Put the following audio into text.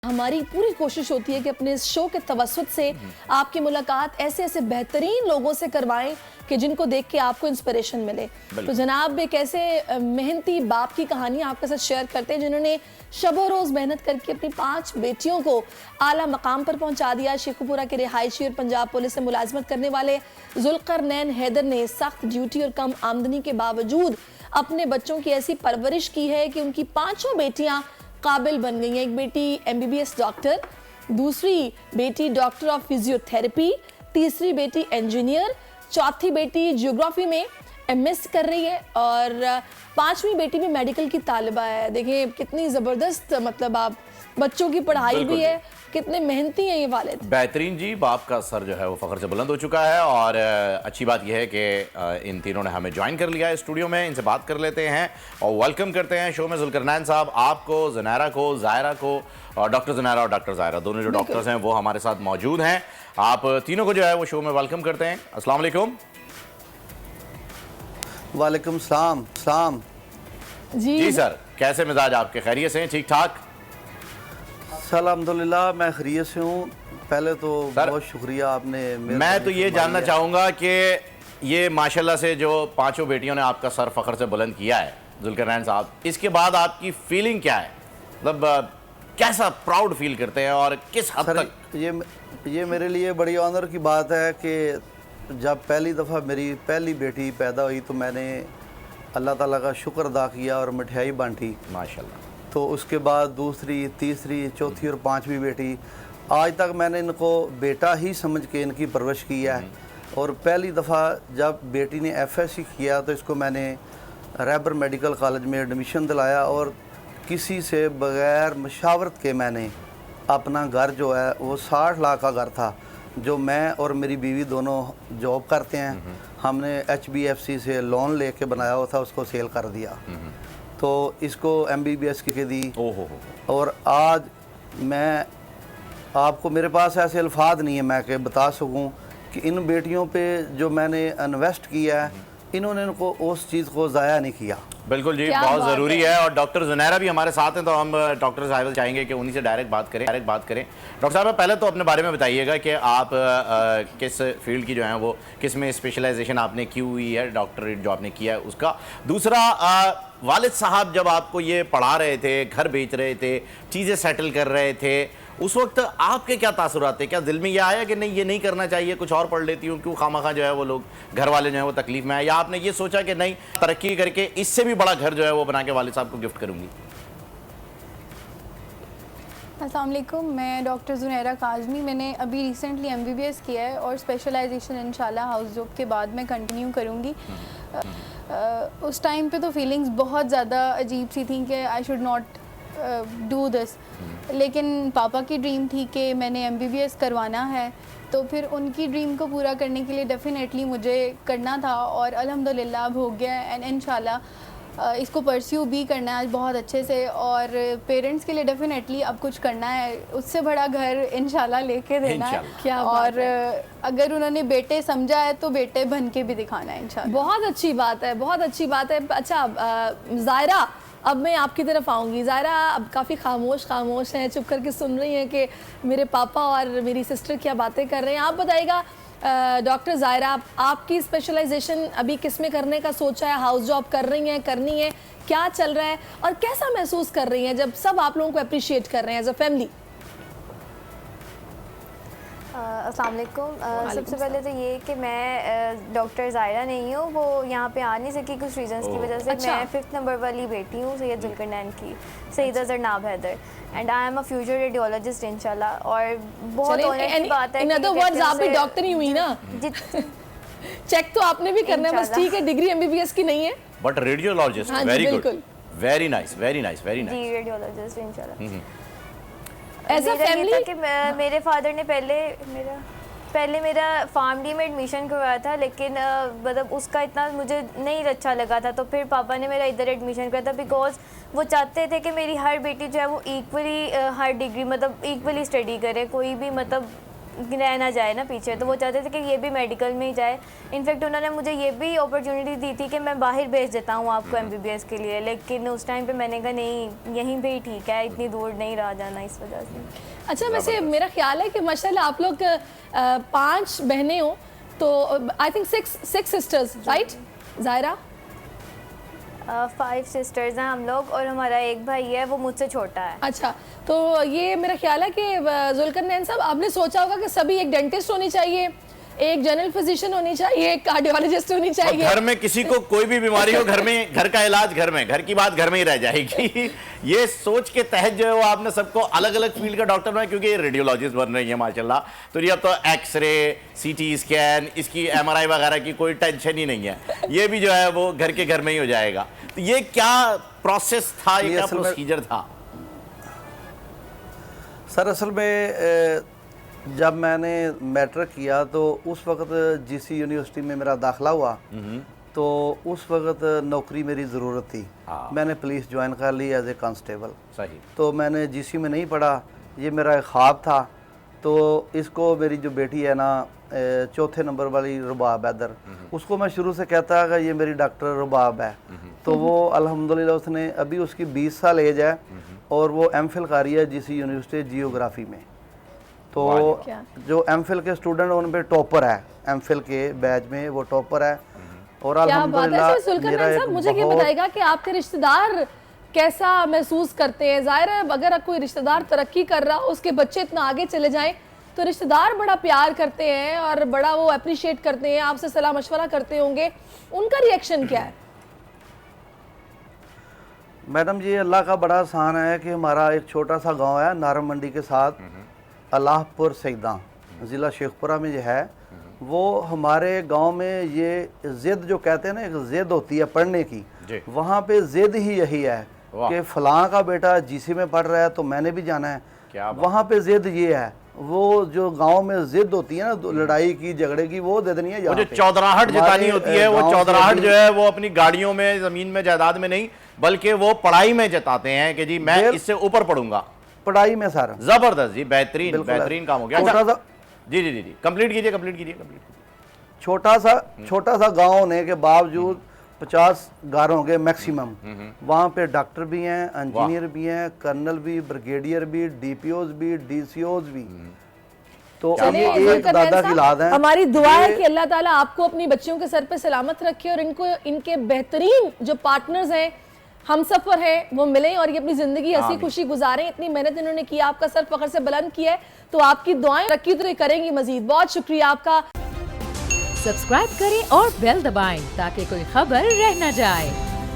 हमारी पूरी कोशिश होती है कि अपने इस शो के तवज्जुद से आपकी मुलाकात ऐसे ऐसे बेहतरीन लोगों से करवाएं कि जिनको देख के आपको इंस्पिरेशन मिले। तो जनाब एक ऐसे मेहनती बाप की कहानी आपके साथ शेयर करते हैं जिन्होंने शबो रोज़ मेहनत करके अपनी 5 बेटियों को आला मकाम पर पहुंचा दिया। शेखुपुरा के रिहायशी और पंजाब पुलिस में मुलाजमत करने वाले जुल्करनैन हैदर ने सख्त ड्यूटी और कम आमदनी के बावजूद अपने बच्चों की ऐसी परवरिश की है कि उनकी 5 बेटियां काबिल बन गई हैं। एक बेटी MBBS डॉक्टर, दूसरी बेटी डॉक्टर ऑफ फिजियोथेरेपी, तीसरी बेटी इंजीनियर, चौथी बेटी जियोग्राफी में MS कर रही है और 5वीं बेटी भी मेडिकल की तालिबा है। देखिए कितनी ज़बरदस्त, मतलब आप बच्चों की पढ़ाई भी है, कितने मेहनती हैं ये वालिद। बेहतरीन जी, बाप का सर जो है वो फ़ख्र से बुलंद हो चुका है। और अच्छी बात यह है कि इन तीनों ने हमें ज्वाइन कर लिया है स्टूडियो में। इनसे बात कर लेते हैं और वेलकम करते हैं शो में जुल्करनैन साहब, आपको, ज़नैरा को, ज़ायरा को, और डॉक्टर ज़नैरा और डॉक्टर ज़ायरा दोनों जो डॉक्टर्स हैं वो हमारे साथ मौजूद हैं। आप तीनों को जो है वो शो में वेलकम करते हैं। अस्सलाम वालेकुम। वालेकुम सलाम। जी सर, कैसे मिजाज आपके? खैरियत से, ठीक ठाक? अल्हम्दुलिल्लाह मैं खैरियत से हूँ। पहले तो बहुत शुक्रिया आपने। मैं तो ये जानना चाहूँगा कि ये माशाल्लाह से जो 5 बेटियों ने आपका सर फ़ख्र से बुलंद किया है जुल्करनैन साहब, इसके बाद आपकी फीलिंग क्या है? मतलब कैसा प्राउड फील करते हैं और किस हद तक? ये मेरे लिए बड़ी ऑनर की बात है कि जब पहली दफ़ा मेरी पहली बेटी पैदा हुई तो मैंने अल्लाह ताला का शुक्र अदा किया और मिठाई बांटी माशाल्लाह। तो उसके बाद दूसरी, तीसरी, चौथी और 5वीं बेटी, आज तक मैंने इनको बेटा ही समझ के इनकी परवरिश की है। और पहली दफ़ा जब बेटी ने FSC किया तो इसको मैंने रैबर मेडिकल कॉलेज में एडमिशन दिलाया और किसी से बग़ैर मशावरत के मैंने अपना घर जो है वो 60 लाख का घर था, जो मैं और मेरी बीवी दोनों जॉब करते हैं, हमने HBFC से लोन लेके बनाया हुआ था, उसको सेल कर दिया। तो इसको MBBS की दी। और आज मैं आपको, मेरे पास ऐसे अल्फाज नहीं है मैं कि बता सकूं कि इन बेटियों पे जो मैंने इन्वेस्ट किया है, इन्होंने इनको उस चीज़ को ज़ाया नहीं किया। बिल्कुल जी, बहुत ज़रूरी है। और डॉक्टर ज़नैरा भी हमारे साथ हैं, तो हम डॉक्टर साहिब चाहेंगे कि उन्हीं से डायरेक्ट बात करें। डॉक्टर साहब, पहले तो अपने बारे में बताइएगा कि आप किस फील्ड की जो है वो, किस में स्पेशलाइजेशन आपने की हुई है, डॉक्टरेट जो आपने किया है उसका। दूसरा, वालिद साहब जब आपको ये पढ़ा रहे थे, घर बेच रहे थे, चीज़ें सेटल कर रहे थे, उस वक्त आपके क्या तासुरात थे? क्या दिल में ये आया कि नहीं, ये नहीं करना चाहिए, कुछ और पढ़ लेती हूँ, क्यों खामखा जो है वो लोग, घर वाले जो है वो तकलीफ में आए? या आपने ये सोचा कि नहीं, तरक्की करके इससे भी बड़ा घर जो है वो बना के वालिद साहब को गिफ्ट करूँगी? अस्सलाम वालेकुम, मैं डॉक्टर ज़ुनैरा काज़मी। मैंने अभी रिसेंटली MBBS किया है और स्पेशलाइजेशन इंशाल्लाह हाउस जॉब के बाद मैं कंटिन्यू करूँगी। उस टाइम पे तो फीलिंग्स बहुत ज़्यादा अजीब सी थी कि I should not do this, लेकिन पापा की ड्रीम थी कि मैंने MBBS करवाना है, तो फिर उनकी ड्रीम को पूरा करने के लिए डेफिनेटली मुझे करना था और अल्हम्दुलिल्लाह अब हो गया। एंड इंशाल्लाह इसको परस्यू भी करना है बहुत अच्छे से, और पेरेंट्स के लिए डेफिनेटली अब कुछ करना है, उससे बड़ा घर इंशाल्लाह लेके देना है। क्या और अगर उन्होंने बेटे समझा है तो बेटे बन के भी दिखाना है इंशाल्लाह। बहुत अच्छी बात है, बहुत अच्छी बात है। अच्छा ज़ायरा, अब मैं आपकी तरफ आऊँगी। ज़ायरा अब काफ़ी खामोश हैं, चुप करके सुन रही हैं कि मेरे पापा और मेरी सिस्टर क्या बातें कर रहे हैं। आप बताइएगा डॉक्टर ज़ायरा, आपकी स्पेशलाइजेशन अभी किस में करने का सोचा है? हाउस जॉब कर रही हैं, करनी है, क्या चल रहा है और कैसा महसूस कर रही हैं जब सब आप लोगों को अप्रिशिएट कर रहे हैं एज अ फैमिली? अस्सलाम वालेकुम। सबसे पहले तो ये कि मैं डॉक्टर ज़ायरा नहीं हूँ, वो यहाँ पे आ नहीं सकी कुछ रीजंस की वजह से। मैं 5th नंबर वाली बेटी हूँ सैयद जुल्करनैन की, Saeeda Zarnab Haider, and I am a future radiologist इंशाल्लाह। और बहुत ऑनर की बात है। इन अदर वर्ड्स आप भी डॉक्टर ही हुई ना? चेक तो आपने भी करना है, बस ठीक है डिग्री MBBS की नहीं है, but radiologist. Very good, very nice, very nice, very nice. जी, रेडियोलॉजिस्ट इंशाल्लाह। एज अ फैमिली कि मेरे फादर ने पहले मेरा फार्मडी में एडमिशन करवाया था, लेकिन मतलब उसका इतना मुझे नहीं अच्छा लगा था, तो फिर पापा ने मेरा इधर एडमिशन किया था, बिकॉज वो चाहते थे कि मेरी हर बेटी जो है वो इक्वली हर डिग्री मतलब इक्वली स्टडी करे, कोई भी मतलब रह ना जाए ना पीछे, तो वो चाहते थे कि ये भी मेडिकल में ही जाए। इनफैक्ट उन्होंने मुझे ये भी अपॉर्चुनिटी दी थी कि मैं बाहर भेज देता हूँ आपको MBBS के लिए, लेकिन उस टाइम पे मैंने कहा नहीं, यहीं पे ही ठीक है, इतनी दूर नहीं रहा जाना इस वजह से। अच्छा, वैसे मेरा ख्याल है कि माशाल्लाह आप लोग 5 बहनें हो, तो I think 6 sisters, right Zaira? 5 sisters हैं हम लोग, और हमारा एक भाई है, वो मुझसे छोटा है। अच्छा, तो ये मेरा ख्याल है कि जुल्करनैन साहब, आपने सोचा होगा कि सभी एक डेंटिस्ट होनी चाहिए, एक जनरल फिजिशियन होनी चाहिए, एक कार्डियोलॉजिस्ट होनी चाहिए। घर में किसी को कोई भी बीमारी हो, घर में, घर का इलाज घर में, घर की बात घर में ही रह जाएगी। ये सोच के तहत जो है वो आपने सबको अलग अलग फील्ड का डॉक्टर बनाया, क्योंकि ये रेडियोलॉजिस्ट बन रही है माशाल्लाह। तो ये अब तो एक्सरे, CT स्कैन, इसकी MRI वगैरह की कोई टेंशन ही नहीं है, ये भी जो है वो घर के घर में ही हो जाएगा। तो ये क्या प्रोसेस था, ये क्या प्रोसीजर था? सर असल में जब मैंने मैट्रिक किया तो उस वक्त GC यूनिवर्सिटी में मेरा दाखिला हुआ, तो उस वक्त नौकरी मेरी ज़रूरत थी। मैंने पुलिस ज्वाइन कर ली एज ए कांस्टेबल। सही। तो मैंने GC में नहीं पढ़ा, ये मेरा एक ख्वाब था। तो इसको मेरी जो बेटी है ना, 4थे नंबर वाली रुबाब हैदर, उसको मैं शुरू से कहता कि ये मेरी डॉक्टर रुबाब है। तो वो अल्हम्दुलिल्लाह उसने, अभी उसकी 20 साल एज है और वो MPhil कर रही है GC यूनिवर्सिटी जियोग्राफी में। तो जो MPhil के स्टूडेंट उन पे टॉपर है, MPhil के बैच में वो टॉपर है। और अल्हम्दुलिल्लाह जुल्करनैन साहब, मुझे ये बताएगा कि आपके रिश्तेदार कैसा महसूस करते हैं? ज़ाहिर है अगर कोई रिश्तेदार तरक्की कर रहा हो, उसके बच्चे इतना आगे चले जाएं, तो रिश्तेदार बड़ा प्यार करते हैं और बड़ा वो अप्रिशिएट करते हैं, आपसे सलाह मशवरा करते होंगे, उनका रिएक्शन क्या है? मैडम जी, अल्लाह का बड़ा आसान है कि हमारा एक छोटा सा गांव है नारम मंडी के साथ, अल्लाहपुर सैदा, ज़िला शेखपुरा में जो है, वो हमारे गांव में ये ज़िद जो कहते हैं ना, एक ज़िद होती है पढ़ने की, वहाँ पे ज़िद ही यही है कि फ़लाँ का बेटा GC में पढ़ रहा है तो मैंने भी जाना है। वहाँ पे ज़िद ये है, वो जो गांव में ज़िद होती है ना लड़ाई की झगड़े की, वो ज़िद नहीं है। वो जो चौधराहट जतानी होती है, वो चौधराहट जो है वो अपनी गाड़ियों में, ज़मीन में, जायदाद में नहीं, बल्कि वो पढ़ाई में जताते हैं कि जी मैं इससे ऊपर पढ़ूंगा। पढ़ाई में सर जबरदस्त जी, बेहतरीन बेहतरीन काम हो गया। अच्छा, जी जी जी, कंप्लीट कीजिए, कंप्लीट कीजिए, कंप्लीट। छोटा सा गांव होने के बावजूद 50 घर होंगे मैक्सिमम। वहाँ पे डॉक्टर भी हैं, इंजीनियर भी हैं, कर्नल भी, ब्रिगेडियर भी, DPOs भी, DCOs भी। तो ये एक दादा की लाद है। हमारी दुआ है कि अल्लाह ताला आपको अपनी बच्चियों के सर पे सलामत रखे और इनको इनके बेहतरीन जो पार्टनर्स हैं, हम सफर हैं, वो मिलें और ये अपनी जिंदगी हंसी खुशी गुजारें। इतनी मेहनत इन्होंने की, आपका सर फख्र से बुलंद किया है, तो आपकी दुआएं तरक्की तो करेंगी मजीद। बहुत शुक्रिया आपका। सब्सक्राइब करें और बेल दबाएं ताकि कोई खबर रह न जाए।